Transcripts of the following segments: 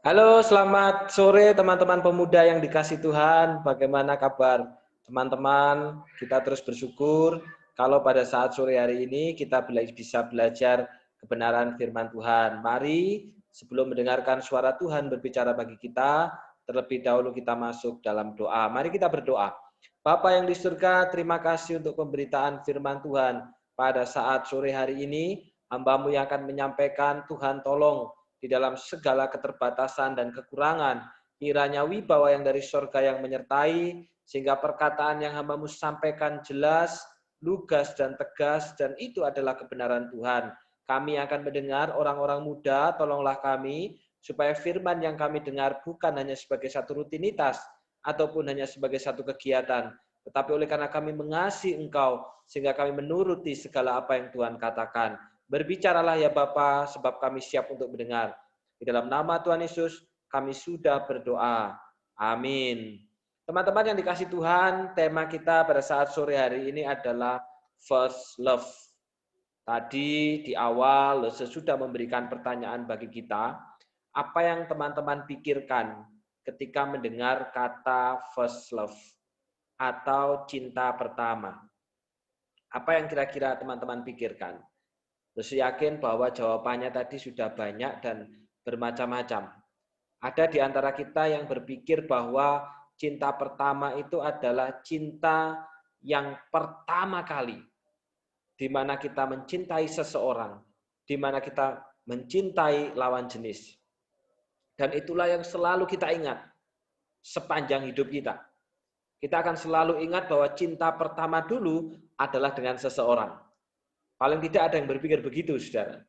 Halo, selamat sore teman-teman pemuda yang dikasih Tuhan. Bagaimana kabar teman-teman? Kita terus bersyukur kalau pada saat sore hari ini kita bisa belajar kebenaran firman Tuhan. Mari sebelum mendengarkan suara Tuhan berbicara bagi kita, terlebih dahulu kita masuk dalam doa. Mari kita berdoa. Bapa yang di surga, terima kasih untuk pemberitaan firman Tuhan pada saat sore hari ini. Hamba-Mu yang akan menyampaikan, Tuhan tolong di dalam segala keterbatasan dan kekurangan, kiranya wibawa yang dari surga yang menyertai, sehingga perkataan yang hamba-Mu sampaikan jelas, lugas, dan tegas, dan itu adalah kebenaran Tuhan. Kami akan mendengar orang-orang muda, tolonglah kami, supaya firman yang kami dengar bukan hanya sebagai satu rutinitas, ataupun hanya sebagai satu kegiatan, tetapi oleh karena kami mengasihi Engkau, sehingga kami menuruti segala apa yang Tuhan katakan. Berbicaralah ya Bapa, sebab kami siap untuk mendengar. Di dalam nama Tuhan Yesus, kami sudah berdoa. Amin. Teman-teman yang dikasih Tuhan, tema kita pada saat sore hari ini adalah first love. Tadi di awal, sesudah memberikan pertanyaan bagi kita, apa yang teman-teman pikirkan ketika mendengar kata first love atau cinta pertama? Apa yang kira-kira teman-teman pikirkan? Saya yakin bahwa jawabannya tadi sudah banyak dan bermacam-macam. Ada di antara kita yang berpikir bahwa cinta pertama itu adalah cinta yang pertama kali, di mana kita mencintai seseorang, di mana kita mencintai lawan jenis. Dan itulah yang selalu kita ingat sepanjang hidup kita. Kita akan selalu ingat bahwa cinta pertama dulu adalah dengan seseorang. Paling tidak ada yang berpikir begitu, saudara.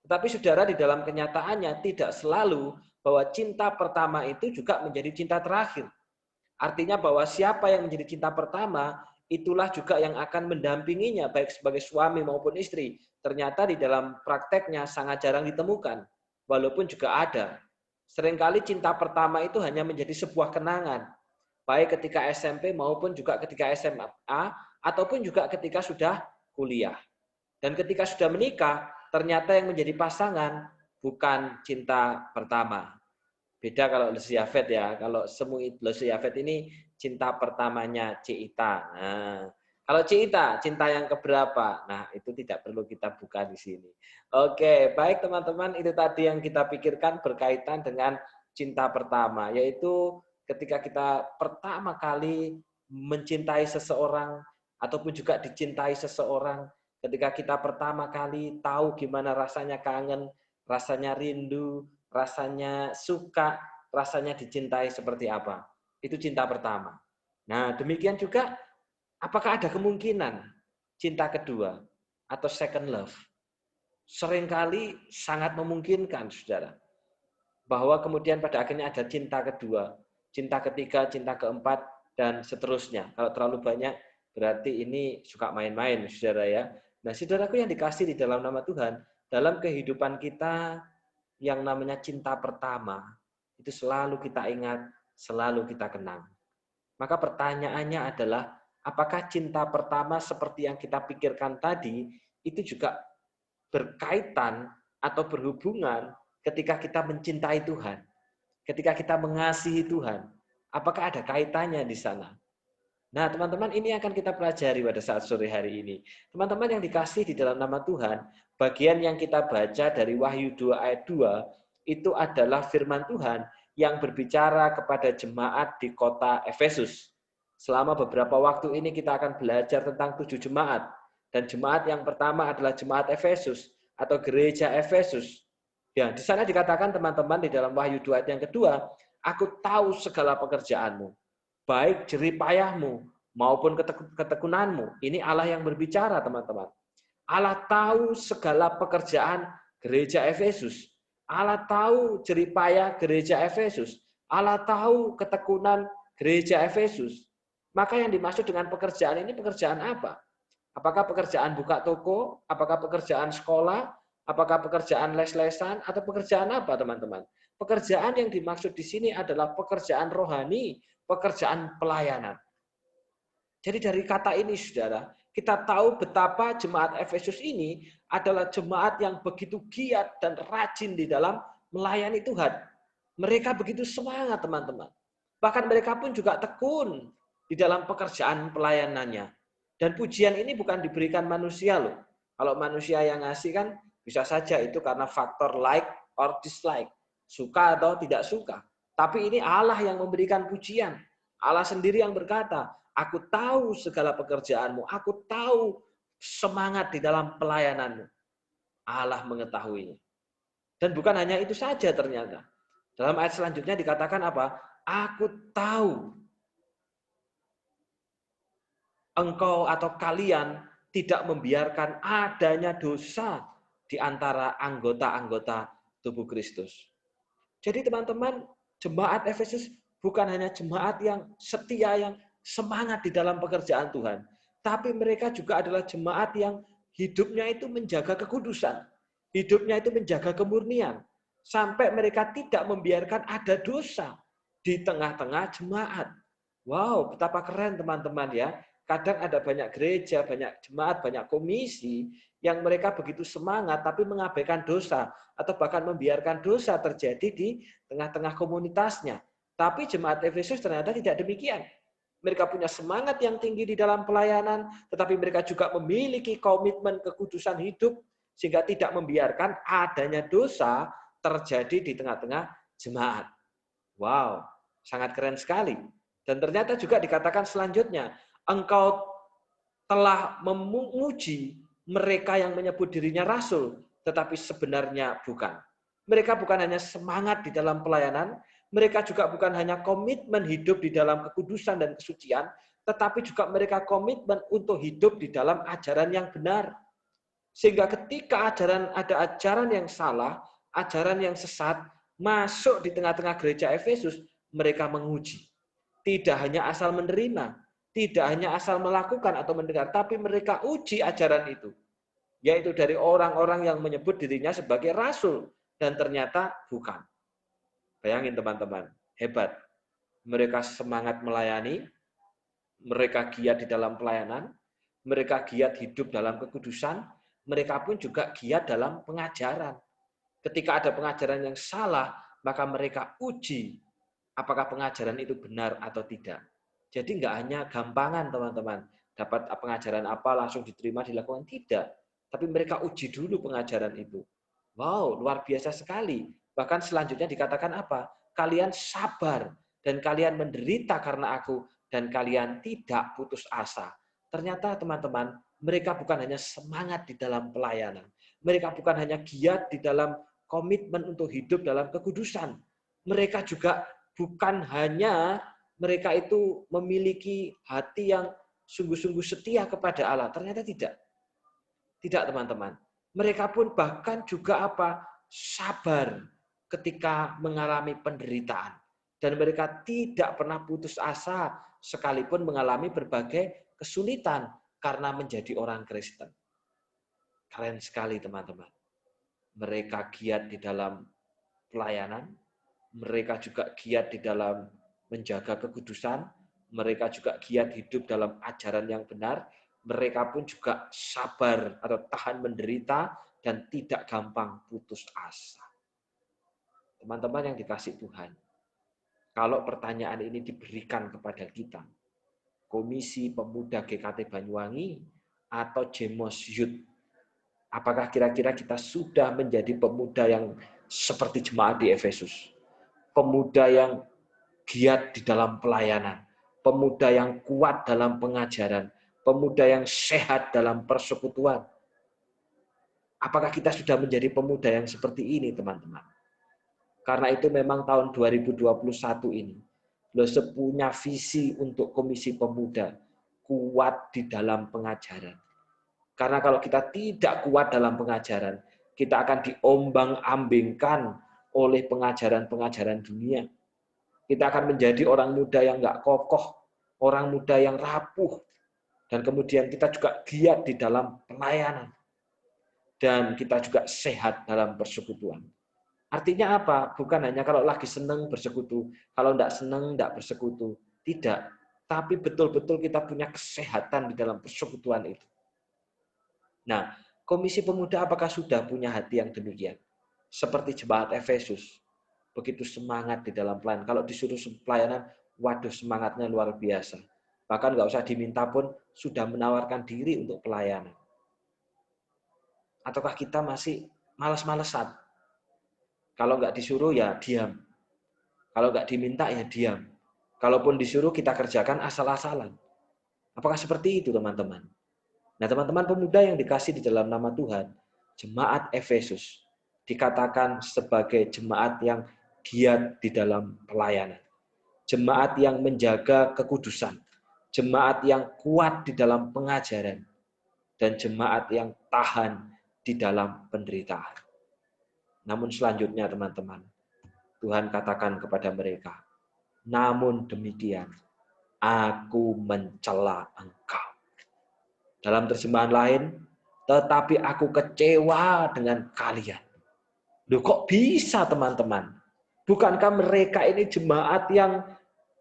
Tetapi saudara, di dalam kenyataannya tidak selalu bahwa cinta pertama itu juga menjadi cinta terakhir. Artinya bahwa siapa yang menjadi cinta pertama, itulah juga yang akan mendampinginya, baik sebagai suami maupun istri. Ternyata di dalam prakteknya sangat jarang ditemukan, walaupun juga ada. Seringkali cinta pertama itu hanya menjadi sebuah kenangan, baik ketika SMP maupun juga ketika SMA, ataupun juga ketika sudah kuliah. Dan ketika sudah menikah, ternyata yang menjadi pasangan bukan cinta pertama. Beda kalau Lesiafet ya. Kalau semu Lesiafet ini cinta pertamanya Cita. Nah, kalau Cita, cinta yang keberapa? Nah, itu tidak perlu kita buka di sini. Oke, baik teman-teman, itu tadi yang kita pikirkan berkaitan dengan cinta pertama, yaitu ketika kita pertama kali mencintai seseorang ataupun juga dicintai seseorang, ketika kita pertama kali tahu gimana rasanya kangen, rasanya rindu, rasanya suka, rasanya dicintai seperti apa. Itu cinta pertama. Nah, demikian juga apakah ada kemungkinan cinta kedua atau second love? Seringkali sangat memungkinkan, saudara. Bahwa kemudian pada akhirnya ada cinta kedua, cinta ketiga, cinta keempat, dan seterusnya. Kalau terlalu banyak, berarti ini suka main-main, saudara ya. Nah, saudaraku yang dikasih di dalam nama Tuhan, dalam kehidupan kita yang namanya cinta pertama, itu selalu kita ingat, selalu kita kenang. Maka pertanyaannya adalah, apakah cinta pertama seperti yang kita pikirkan tadi, itu juga berkaitan atau berhubungan ketika kita mencintai Tuhan, ketika kita mengasihi Tuhan. Apakah ada kaitannya di sana? Nah, teman-teman, ini akan kita pelajari pada saat sore hari ini. Teman-teman yang dikasih di dalam nama Tuhan, bagian yang kita baca dari Wahyu 2 ayat 2, itu adalah firman Tuhan yang berbicara kepada jemaat di kota Efesus. Selama beberapa waktu ini kita akan belajar tentang 7 jemaat. Dan jemaat yang pertama adalah jemaat Efesus atau gereja Efesus. Ya, di sana dikatakan teman-teman di dalam Wahyu 2 ayat yang kedua, aku tahu segala pekerjaanmu, baik jerih payahmu maupun ketekunanmu. Ini Allah yang berbicara, teman-teman. Allah tahu segala pekerjaan gereja Efesus. Allah tahu jerih payah gereja Efesus. Allah tahu ketekunan gereja Efesus. Maka yang dimaksud dengan pekerjaan ini pekerjaan apa? Apakah pekerjaan buka toko? Apakah pekerjaan sekolah? Apakah pekerjaan les-lesan? Atau pekerjaan apa, teman-teman? Pekerjaan yang dimaksud di sini adalah pekerjaan rohani, pekerjaan pelayanan. Jadi dari kata ini, saudara, kita tahu betapa jemaat Efesus ini adalah jemaat yang begitu giat dan rajin di dalam melayani Tuhan. Mereka begitu semangat, teman-teman. Bahkan mereka pun juga tekun di dalam pekerjaan pelayanannya. Dan pujian ini bukan diberikan manusia loh. Kalau manusia yang ngasih kan bisa saja itu karena faktor like or dislike. Suka atau tidak suka. Tapi ini Allah yang memberikan pujian. Allah sendiri yang berkata, aku tahu segala pekerjaanmu. Aku tahu semangat di dalam pelayananmu. Allah mengetahuinya. Dan bukan hanya itu saja ternyata. Dalam ayat selanjutnya dikatakan apa? Aku tahu engkau atau kalian tidak membiarkan adanya dosa di antara anggota-anggota tubuh Kristus. Jadi teman-teman, jemaat Efesus bukan hanya jemaat yang setia, yang semangat di dalam pekerjaan Tuhan. Tapi mereka juga adalah jemaat yang hidupnya itu menjaga kekudusan. Hidupnya itu menjaga kemurnian. Sampai mereka tidak membiarkan ada dosa di tengah-tengah jemaat. Wow, betapa keren teman-teman ya. Kadang ada banyak gereja, banyak jemaat, banyak komisi yang mereka begitu semangat tapi mengabaikan dosa atau bahkan membiarkan dosa terjadi di tengah-tengah komunitasnya. Tapi jemaat Efesus ternyata tidak demikian. Mereka punya semangat yang tinggi di dalam pelayanan, tetapi mereka juga memiliki komitmen kekudusan hidup sehingga tidak membiarkan adanya dosa terjadi di tengah-tengah jemaat. Wow, sangat keren sekali. Dan ternyata juga dikatakan selanjutnya, engkau telah memuji mereka yang menyebut dirinya rasul, tetapi sebenarnya bukan. Mereka bukan hanya semangat di dalam pelayanan, mereka juga bukan hanya komitmen hidup di dalam kekudusan dan kesucian, tetapi juga mereka komitmen untuk hidup di dalam ajaran yang benar. Sehingga ketika ada ajaran yang salah, ajaran yang sesat, masuk di tengah-tengah gereja Efesus, mereka menguji. Tidak hanya asal menerima, tidak hanya asal melakukan atau mendengar, tapi mereka uji ajaran itu. Yaitu dari orang-orang yang menyebut dirinya sebagai rasul. Dan ternyata bukan. Bayangin teman-teman, hebat. Mereka semangat melayani, mereka giat di dalam pelayanan, mereka giat hidup dalam kekudusan, mereka pun juga giat dalam pengajaran. Ketika ada pengajaran yang salah, maka mereka uji apakah pengajaran itu benar atau tidak. Jadi nggak hanya gampangan teman-teman, dapat pengajaran apa langsung diterima dilakukan, tidak. Tapi mereka uji dulu pengajaran itu. Wow, luar biasa sekali. Bahkan selanjutnya dikatakan apa? Kalian sabar dan kalian menderita karena aku dan kalian tidak putus asa. Ternyata teman-teman, mereka bukan hanya semangat di dalam pelayanan. Mereka bukan hanya giat di dalam komitmen untuk hidup dalam kekudusan. Mereka juga bukan hanya mereka itu memiliki hati yang sungguh-sungguh setia kepada Allah. Ternyata tidak. Tidak, teman-teman. Mereka pun bahkan juga apa? Sabar ketika mengalami penderitaan. Dan mereka tidak pernah putus asa sekalipun mengalami berbagai kesulitan karena menjadi orang Kristen. Keren sekali, teman-teman. Mereka giat di dalam pelayanan, mereka juga giat di dalam menjaga kekudusan, mereka juga giat hidup dalam ajaran yang benar, mereka pun juga sabar atau tahan menderita dan tidak gampang putus asa. Teman-teman yang dikasih Tuhan, kalau pertanyaan ini diberikan kepada kita, Komisi Pemuda GKT Banyuwangi atau Jemos Youth, apakah kira-kira kita sudah menjadi pemuda yang seperti jemaat di Efesus? Pemuda yang giat di dalam pelayanan, pemuda yang kuat dalam pengajaran, pemuda yang sehat dalam persekutuan. Apakah kita sudah menjadi pemuda yang seperti ini, teman-teman? Karena itu memang tahun 2021 ini, Lose punya visi untuk Komisi Pemuda, kuat di dalam pengajaran. Karena kalau kita tidak kuat dalam pengajaran, kita akan diombang-ambingkan oleh pengajaran-pengajaran dunia. Kita akan menjadi orang muda yang nggak kokoh, orang muda yang rapuh, dan kemudian kita juga giat di dalam pelayanan. Dan kita juga sehat dalam persekutuan. Artinya apa? Bukan hanya kalau lagi senang bersekutu, kalau enggak senang enggak bersekutu. Tidak. Tapi betul-betul kita punya kesehatan di dalam persekutuan itu. Nah, Komisi Pemuda apakah sudah punya hati yang demikian? Seperti jemaat Efesus. begitu semangat di dalam pelayanan. Kalau disuruh pelayanan, waduh semangatnya luar biasa. Bahkan nggak usah diminta pun sudah menawarkan diri untuk pelayanan. Ataukah kita masih malas-malesan? Kalau nggak disuruh ya diam. Kalau nggak diminta ya diam. Kalaupun disuruh kita kerjakan asal-asalan. Apakah seperti itu teman-teman? Nah teman-teman pemuda yang dikasih di dalam nama Tuhan, jemaat Efesus dikatakan sebagai jemaat yang giat di dalam pelayanan. Jemaat yang menjaga kekudusan. Jemaat yang kuat di dalam pengajaran. Dan jemaat yang tahan di dalam penderitaan. Namun selanjutnya teman-teman, Tuhan katakan kepada mereka, namun demikian, aku mencela engkau. Dalam terjemahan lain, tetapi aku kecewa dengan kalian. Loh kok bisa teman-teman? Bukankah mereka ini jemaat yang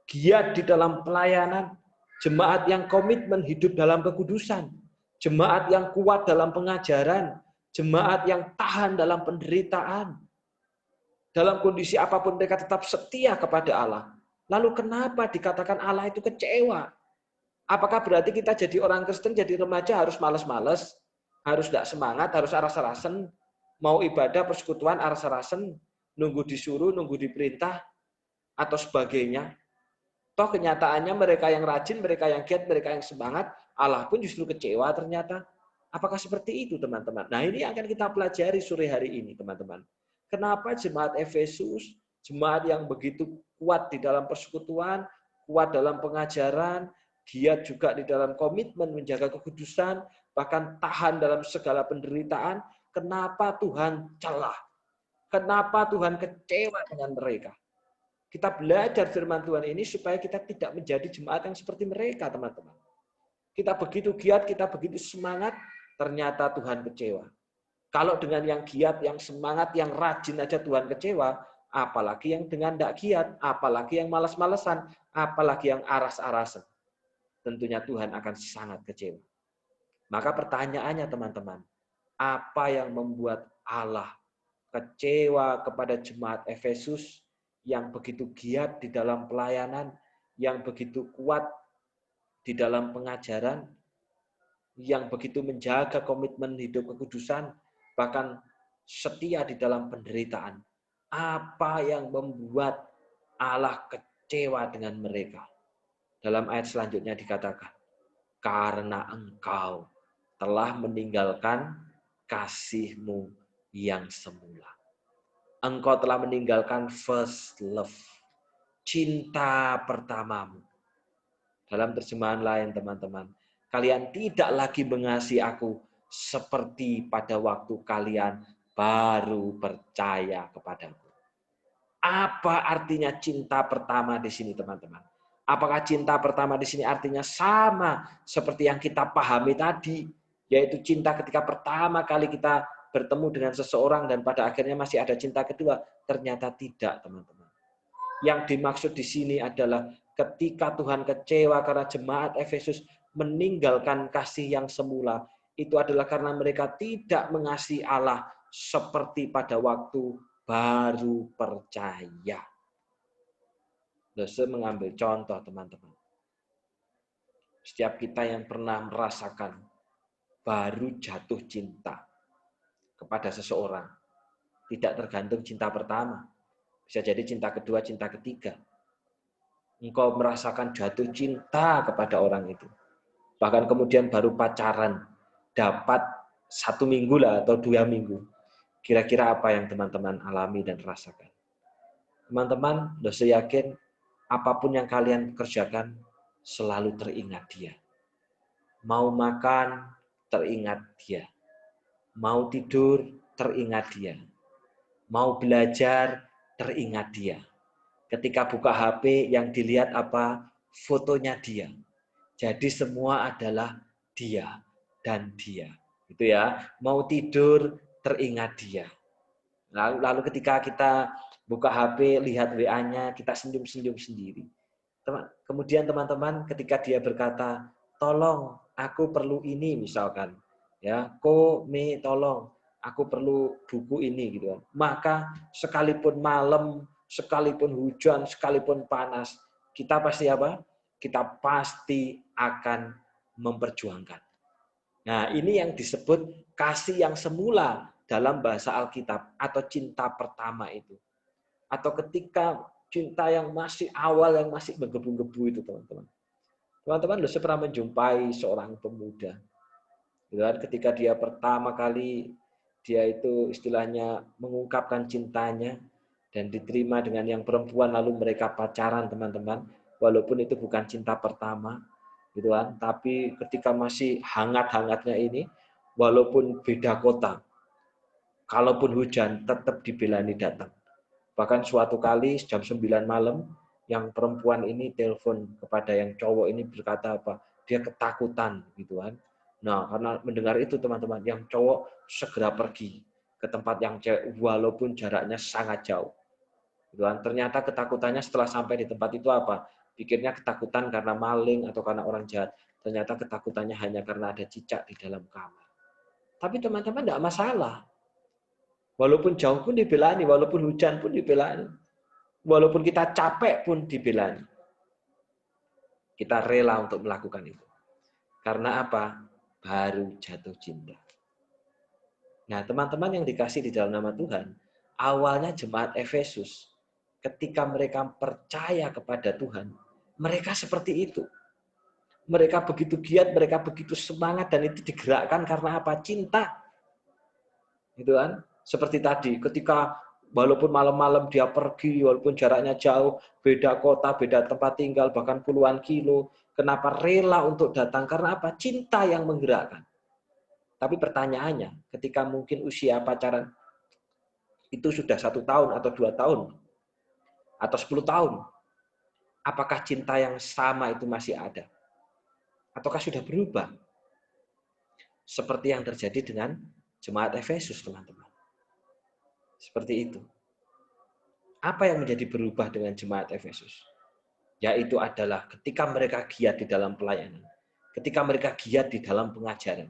giat di dalam pelayanan, jemaat yang komitmen hidup dalam kekudusan, jemaat yang kuat dalam pengajaran, jemaat yang tahan dalam penderitaan. Dalam kondisi apapun mereka tetap setia kepada Allah. Lalu kenapa dikatakan Allah itu kecewa? Apakah berarti kita jadi orang Kristen, jadi remaja harus malas-malas, harus tidak semangat, harus aras-arasen, mau ibadah persekutuan aras-arasen, nunggu disuruh, nunggu diperintah, atau sebagainya? Toh kenyataannya mereka yang rajin, mereka yang giat, mereka yang semangat, Allah pun justru kecewa ternyata. Apakah seperti itu teman-teman? Nah ini akan kita pelajari sore hari ini teman-teman. Kenapa jemaat Efesus, jemaat yang begitu kuat di dalam persekutuan, kuat dalam pengajaran, giat juga di dalam komitmen menjaga kekudusan, bahkan tahan dalam segala penderitaan, kenapa Tuhan celah? Kenapa Tuhan kecewa dengan mereka? Kita belajar firman Tuhan ini supaya kita tidak menjadi jemaat yang seperti mereka, teman-teman. Kita begitu giat, kita begitu semangat, ternyata Tuhan kecewa. Kalau dengan yang giat, yang semangat, yang rajin aja Tuhan kecewa, apalagi yang dengan tidak giat, apalagi yang malas-malesan, apalagi yang aras-arasan. Tentunya Tuhan akan sangat kecewa. Maka pertanyaannya teman-teman, apa yang membuat Allah kecewa kepada jemaat Efesus yang begitu giat di dalam pelayanan, yang begitu kuat di dalam pengajaran, yang begitu menjaga komitmen hidup kekudusan, bahkan setia di dalam penderitaan. Apa yang membuat Allah kecewa dengan mereka? Dalam ayat selanjutnya dikatakan, karena engkau telah meninggalkan kasihmu yang semula. Engkau telah meninggalkan first love, cinta pertamamu. Dalam terjemahan lain teman-teman, kalian tidak lagi mengasihi aku seperti pada waktu kalian baru percaya kepadaku. Apa artinya cinta pertama di sini teman-teman? Apakah cinta pertama di sini artinya sama seperti yang kita pahami tadi, yaitu cinta ketika pertama kali kita bertemu dengan seseorang dan pada akhirnya masih ada cinta kedua? Ternyata tidak, teman-teman. Yang dimaksud di sini adalah ketika Tuhan kecewa karena jemaat Efesus meninggalkan kasih yang semula, itu adalah karena mereka tidak mengasihi Allah seperti pada waktu baru percaya. Saya mengambil contoh teman-teman. Setiap kita yang pernah merasakan baru jatuh cinta kepada seseorang, tidak tergantung cinta pertama. Bisa jadi cinta kedua, cinta ketiga. Engkau merasakan jatuh cinta kepada orang itu. Bahkan kemudian baru pacaran, dapat 1 minggu lah atau 2 minggu. Kira-kira apa yang teman-teman alami dan rasakan? Teman-teman, saya yakin apapun yang kalian kerjakan, selalu teringat dia. Mau makan, teringat dia. Mau tidur, teringat dia. Mau belajar, teringat dia. Ketika buka HP, yang dilihat apa? Fotonya dia. Jadi semua adalah dia dan dia. Gitu ya. Mau tidur, teringat dia. Lalu ketika kita buka HP, lihat WA-nya, kita senyum-senyum sendiri. Kemudian teman-teman, ketika dia berkata, tolong, aku perlu ini misalkan. Ya, tolong, aku perlu buku ini gitu kan. Maka sekalipun malam sekalipun hujan, sekalipun panas, kita pasti apa? Kita pasti akan memperjuangkan. Nah, ini yang disebut kasih yang semula dalam bahasa Alkitab atau cinta pertama itu. Atau ketika cinta yang masih awal, yang masih menggebu-gebu itu, teman-teman. Teman-teman, saya pernah menjumpai seorang pemuda. Ketika dia pertama kali, dia itu istilahnya mengungkapkan cintanya, dan diterima dengan yang perempuan, lalu mereka pacaran, teman-teman. Walaupun itu bukan cinta pertama, gitu kan. Tapi ketika masih hangat-hangatnya ini, walaupun beda kota, kalaupun hujan, tetap dibelani datang. Bahkan suatu kali jam 9 malam, yang perempuan ini telepon kepada yang cowok ini berkata apa? Dia ketakutan, gitu kan. Nah, karena mendengar itu teman-teman, yang cowok segera pergi ke tempat yang cewek, walaupun jaraknya sangat jauh. Ternyata ketakutannya setelah sampai di tempat itu apa? Pikirnya ketakutan karena maling atau karena orang jahat. Ternyata ketakutannya hanya karena ada cicak di dalam kamar. Tapi teman-teman tidak masalah. Walaupun jauh pun dibelani, walaupun hujan pun dibelani. Walaupun kita capek pun dibelani. Kita rela untuk melakukan itu. Karena apa? Baru jatuh cinta. Nah, teman-teman yang dikasih di dalam nama Tuhan, awalnya jemaat Efesus, ketika mereka percaya kepada Tuhan, mereka seperti itu. Mereka begitu giat, mereka begitu semangat, dan itu digerakkan karena apa? Cinta. Gitu kan? Seperti tadi, ketika walaupun malam-malam dia pergi, walaupun jaraknya jauh, beda kota, beda tempat tinggal, bahkan puluhan kilo, kenapa rela untuk datang? Karena apa? Cinta yang menggerakkan. Tapi pertanyaannya, ketika mungkin usia pacaran itu sudah 1 tahun atau 2 tahun, atau 10 tahun, apakah cinta yang sama itu masih ada? Ataukah sudah berubah? Seperti yang terjadi dengan jemaat Efesus, teman-teman. Seperti itu. Apa yang menjadi berubah dengan jemaat Efesus? Yaitu adalah ketika mereka giat di dalam pelayanan, ketika mereka giat di dalam pengajaran,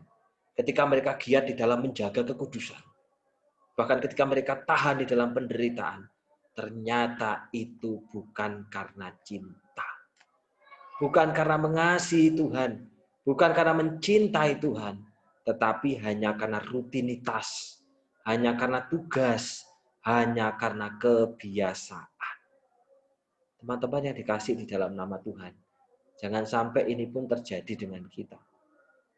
ketika mereka giat di dalam menjaga kekudusan, bahkan ketika mereka tahan di dalam penderitaan, ternyata itu bukan karena cinta. Bukan karena mengasihi Tuhan, bukan karena mencintai Tuhan, tetapi hanya karena rutinitas, hanya karena tugas, hanya karena kebiasaan. Teman-teman yang dikasih di dalam nama Tuhan, jangan sampai ini pun terjadi dengan kita.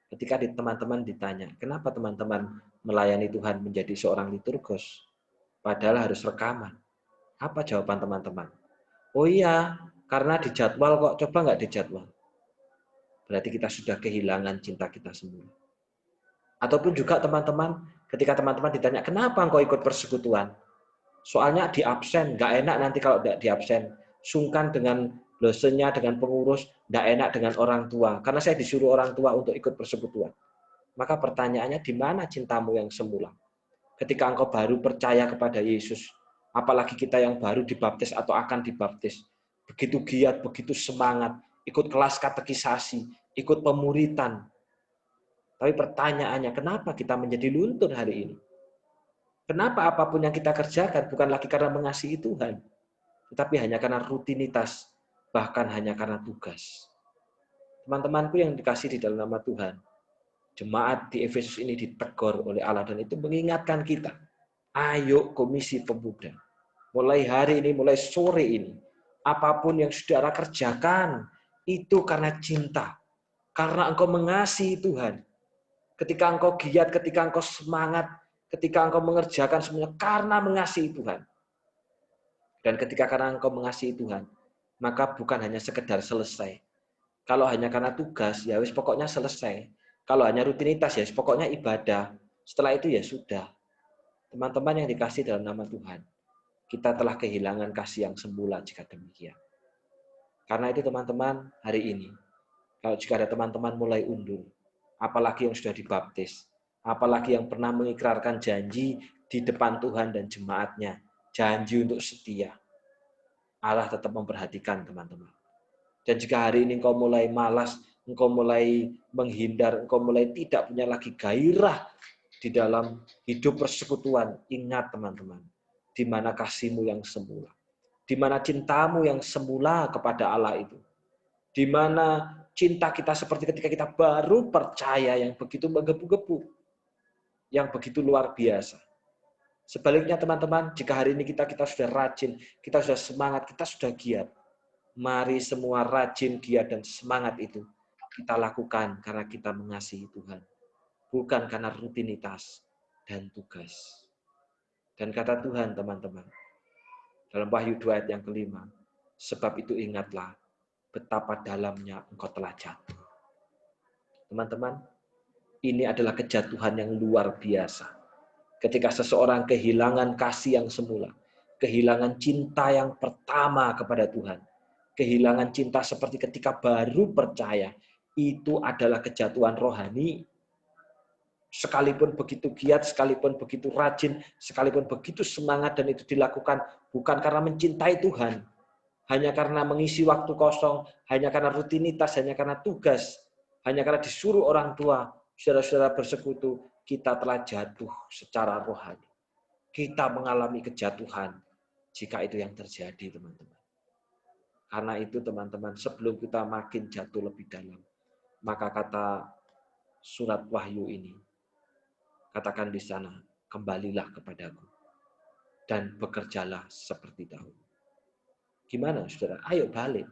Ketika teman-teman ditanya, kenapa teman-teman melayani Tuhan menjadi seorang liturgos? Padahal harus rekaman. Apa jawaban teman-teman? Oh iya, karena dijadwal kok. Coba nggak dijadwal? Berarti kita sudah kehilangan cinta kita semula. Ataupun juga teman-teman, ketika teman-teman ditanya, kenapa engkau ikut persekutuan? Soalnya di absen, nggak enak nanti kalau nggak di absen. Sungkan dengan dosennya, dengan pengurus, nggak enak dengan orang tua. Karena saya disuruh orang tua untuk ikut persekutuan. Maka pertanyaannya, di mana cintamu yang semula? Ketika engkau baru percaya kepada Yesus, apalagi kita yang baru dibaptis atau akan dibaptis, begitu giat, begitu semangat, ikut kelas katekisasi, ikut pemuritan. Tapi pertanyaannya, kenapa kita menjadi luntur hari ini? Kenapa apapun yang kita kerjakan bukan lagi karena mengasihi Tuhan, tetapi hanya karena rutinitas, bahkan hanya karena tugas. Teman-temanku yang dikasih di dalam nama Tuhan, jemaat di Efesus ini ditegur oleh Allah, dan itu mengingatkan kita, ayo komisi pemuda, mulai hari ini, mulai sore ini, apapun yang saudara kerjakan, itu karena cinta, karena engkau mengasihi Tuhan. Ketika engkau giat, ketika engkau semangat, ketika engkau mengerjakan semuanya karena mengasihi Tuhan. Dan ketika karena engkau mengasihi Tuhan, maka bukan hanya sekedar selesai. Kalau hanya karena tugas, ya wis pokoknya selesai. Kalau hanya rutinitas, ya wis pokoknya ibadah. Setelah itu ya sudah. Teman-teman yang dikasih dalam nama Tuhan, kita telah kehilangan kasih yang semula jika demikian. Karena itu teman-teman, hari ini, kalau jika ada teman-teman mulai undur, apalagi yang sudah dibaptis, apalagi yang pernah mengikrarkan janji di depan Tuhan dan jemaatnya, janji untuk setia, Allah tetap memperhatikan teman-teman. Dan jika hari ini engkau mulai malas, engkau mulai menghindar, engkau mulai tidak punya lagi gairah di dalam hidup persekutuan, ingat teman-teman, di mana kasihmu yang semula. Di mana cintamu yang semula kepada Allah itu. Di mana cinta kita seperti ketika kita baru percaya yang begitu menggebu-gebu. Yang begitu luar biasa. Sebaliknya teman-teman, jika hari ini kita sudah rajin, kita sudah semangat, kita sudah giat. Mari semua rajin, giat, dan semangat itu kita lakukan karena kita mengasihi Tuhan. Bukan karena rutinitas dan tugas. Dan kata Tuhan teman-teman, dalam Wahyu 2 ayat yang kelima, sebab itu ingatlah betapa dalamnya engkau telah jatuh. Teman-teman, ini adalah kejatuhan yang luar biasa. Ketika seseorang kehilangan kasih yang semula, kehilangan cinta yang pertama kepada Tuhan, kehilangan cinta seperti ketika baru percaya, itu adalah kejatuhan rohani. Sekalipun begitu giat, sekalipun begitu rajin, sekalipun begitu semangat dan itu dilakukan bukan karena mencintai Tuhan, hanya karena mengisi waktu kosong, hanya karena rutinitas, hanya karena tugas, hanya karena disuruh orang tua, saudara-saudara bersekutu, kita telah jatuh secara rohani. Kita mengalami kejatuhan jika itu yang terjadi, teman-teman. Karena itu, teman-teman, sebelum kita makin jatuh lebih dalam, maka kata surat Wahyu ini, katakan di sana, kembalilah kepadaku dan bekerjalah seperti dahulu. Gimana, saudara? Ayo balik.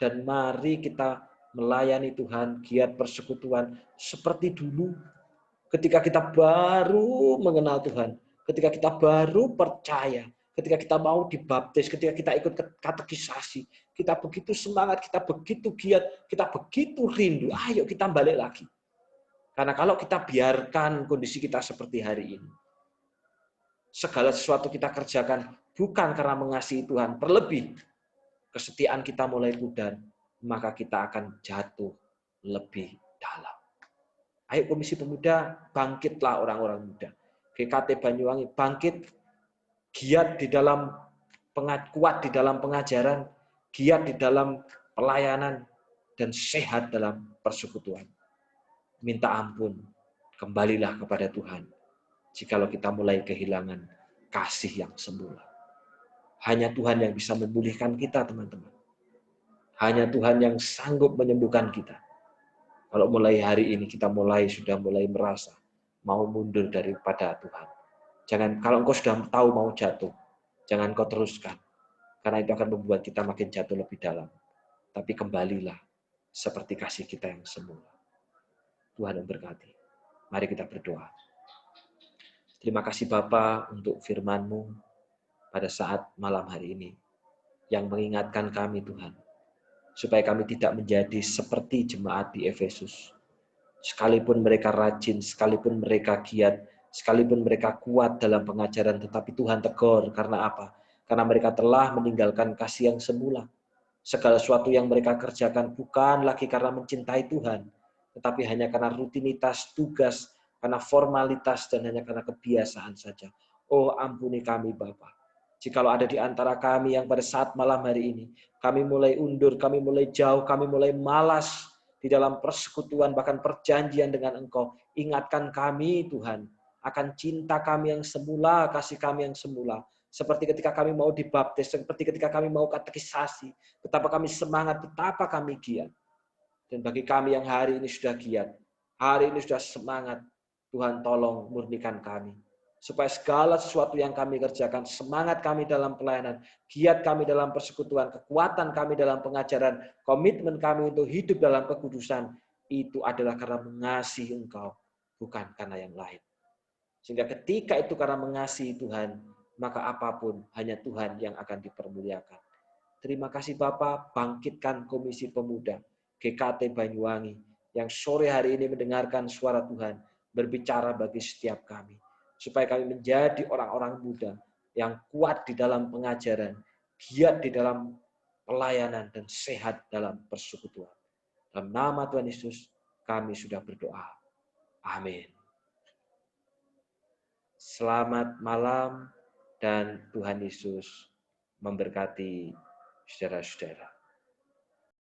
Dan mari kita melayani Tuhan, giat persekutuan seperti dulu. Ketika kita baru mengenal Tuhan, ketika kita baru percaya, ketika kita mau dibaptis, ketika kita ikut katekisasi, kita begitu semangat, kita begitu giat, kita begitu rindu. Ayo kita balik lagi. Karena kalau kita biarkan kondisi kita seperti hari ini, segala sesuatu kita kerjakan bukan karena mengasihi Tuhan, terlebih kesetiaan kita mulai pudar, maka kita akan jatuh lebih dalam. Ayo Komisi Pemuda, bangkitlah orang-orang muda. GKT Banyuwangi, bangkit, giat di dalam kuat di dalam pengajaran, giat di dalam pelayanan, dan sehat dalam persekutuan. Minta ampun, kembalilah kepada Tuhan. Jikalau kita mulai kehilangan kasih yang semula. Hanya Tuhan yang bisa memulihkan kita, teman-teman. Hanya Tuhan yang sanggup menyembuhkan kita. Kalau mulai hari ini kita sudah mulai merasa mau mundur daripada Tuhan. Jangan, kalau engkau sudah tahu mau jatuh, jangan kau teruskan. Karena itu akan membuat kita makin jatuh lebih dalam. Tapi kembalilah seperti kasih kita yang semula. Tuhan memberkati. Mari kita berdoa. Terima kasih Bapa untuk firman-Mu pada saat malam hari ini. Yang mengingatkan kami Tuhan. Supaya kami tidak menjadi seperti jemaat di Efesus. Sekalipun mereka rajin, sekalipun mereka giat, sekalipun mereka kuat dalam pengajaran, tetapi Tuhan tegur. Karena apa? Karena mereka telah meninggalkan kasih yang semula. Segala sesuatu yang mereka kerjakan bukan lagi karena mencintai Tuhan, tetapi hanya karena rutinitas, tugas, karena formalitas, dan hanya karena kebiasaan saja. Oh, ampuni kami Bapa. Jikalau ada di antara kami yang pada saat malam hari ini, kami mulai undur, kami mulai jauh, kami mulai malas di dalam persekutuan, bahkan perjanjian dengan Engkau. Ingatkan kami Tuhan, akan cinta kami yang semula, kasih kami yang semula. Seperti ketika kami mau dibaptis, seperti ketika kami mau katekisasi, betapa kami semangat, betapa kami giat. Dan bagi kami yang hari ini sudah giat, hari ini sudah semangat, Tuhan tolong murnikan kami. Supaya segala sesuatu yang kami kerjakan, semangat kami dalam pelayanan, giat kami dalam persekutuan, kekuatan kami dalam pengajaran, komitmen kami untuk hidup dalam kekudusan, itu adalah karena mengasihi Engkau, bukan karena yang lain. Sehingga ketika itu karena mengasihi Tuhan, maka apapun hanya Tuhan yang akan dipermuliakan. Terima kasih Bapak, bangkitkan Komisi Pemuda, GKT Banyuwangi, yang sore hari ini mendengarkan suara Tuhan, berbicara bagi setiap kami. Supaya kami menjadi orang-orang muda yang kuat di dalam pengajaran, giat di dalam pelayanan, dan sehat dalam persekutuan. Dalam nama Tuhan Yesus, kami sudah berdoa. Amin. Selamat malam dan Tuhan Yesus memberkati saudara-saudara.